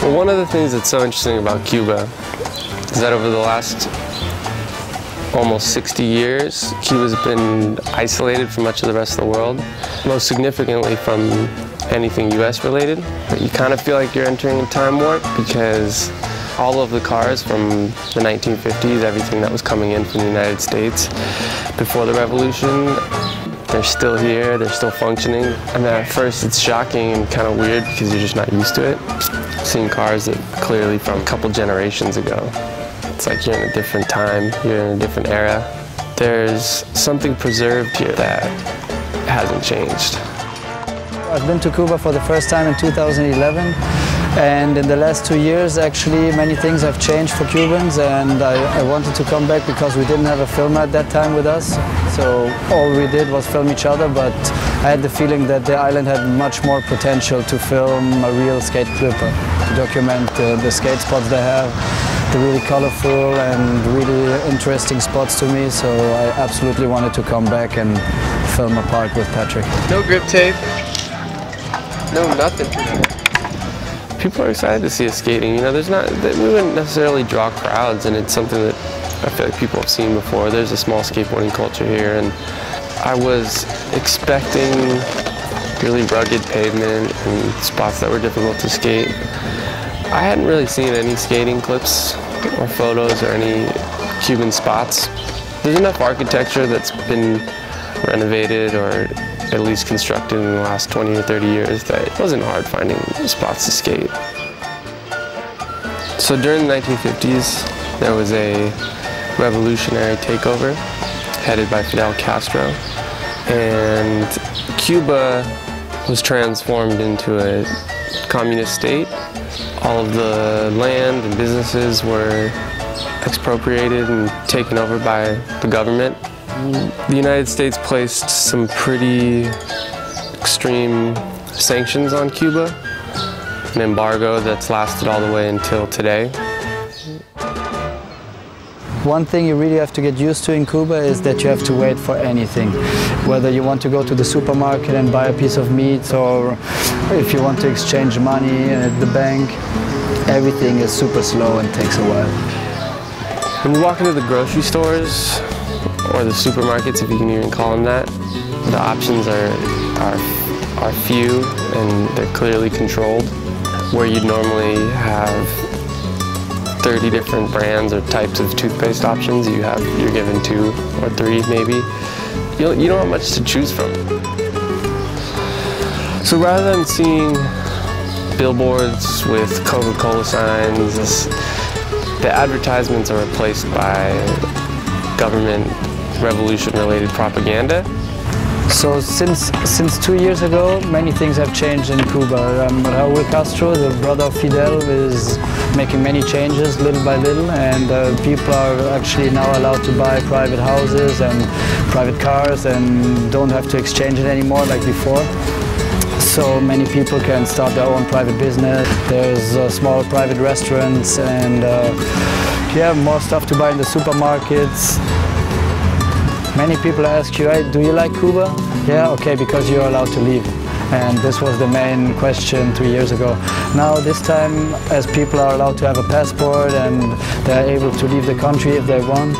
So one of the things that's so interesting about Cuba is that over the last almost 60 years, Cuba's been isolated from much of the rest of the world, most significantly from anything US related. You kind of feel like you're entering a time warp because all of the cars from the 1950s, everything that was coming in from the United States before the revolution, they're still here, they're still functioning. And at first it's shocking and kind of weird because you're just not used to it. Seeing cars that clearly from a couple generations ago. It's like you're in a different time, you're in a different era. There's something preserved here that hasn't changed. I've been to Cuba for the first time in 2011, and in the last 2 years actually many things have changed for Cubans, and I wanted to come back because we didn't have a filmer at that time with us, so all we did was film each other, but I had the feeling that the island had much more potential to film a real skate clipper, to document the skate spots they have. They're really colorful and really interesting spots to me, so I absolutely wanted to come back and film a park with Patrick. No grip tape, no nothing. People are excited to see us skating. You know, we wouldn't necessarily draw crowds, and it's something that I feel like people have seen before. There's a small skateboarding culture here, and I was expecting really rugged pavement and spots that were difficult to skate. I hadn't really seen any skating clips or photos or any Cuban spots. There's enough architecture that's been renovated or at least constructed in the last 20 or 30 years that it wasn't hard finding spots to skate. So during the 1950s, there was a revolutionary takeover headed by Fidel Castro, and Cuba was transformed into a communist state. All of the land and businesses were expropriated and taken over by the government. The United States placed some pretty extreme sanctions on Cuba, an embargo that's lasted all the way until today. One thing you really have to get used to in Cuba is that you have to wait for anything. Whether you want to go to the supermarket and buy a piece of meat, or if you want to exchange money at the bank, everything is super slow and takes a while. When you walk into the grocery stores, or the supermarkets, if you can even call them that, the options are few and they're clearly controlled. Where you'd normally have 30 different brands or types of toothpaste options, you're given 2 or 3 maybe. You don't have much to choose from. So rather than seeing billboards with Coca-Cola signs, the advertisements are replaced by government revolution-related propaganda. So since 2 years ago, many things have changed in Cuba. Raúl Castro, the brother of Fidel, is making many changes little by little, and people are actually now allowed to buy private houses and private cars and don't have to exchange it anymore like before. So many people can start their own private business. There's small private restaurants and yeah, more stuff to buy in the supermarkets. Many people ask you, hey, do you like Cuba? Yeah, okay, because you're allowed to leave. And this was the main question 3 years ago. Now this time, as people are allowed to have a passport and they're able to leave the country if they want,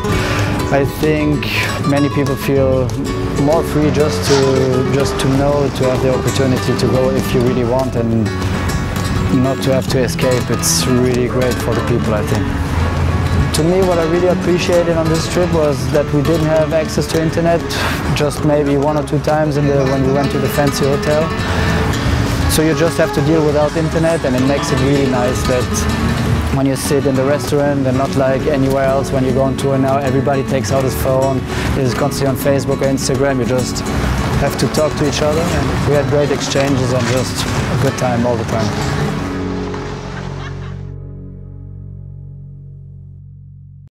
I think many people feel more free just to know, to have the opportunity to go if you really want and not to have to escape. It's really great for the people, I think. To me, what I really appreciated on this trip was that we didn't have access to internet, just maybe 1 or 2 times when we went to the fancy hotel. So you just have to deal without internet, and it makes it really nice that when you sit in the restaurant and not like anywhere else when you go on tour now, everybody takes out his phone, is constantly on Facebook or Instagram. You just have to talk to each other, and we had great exchanges and just a good time all the time.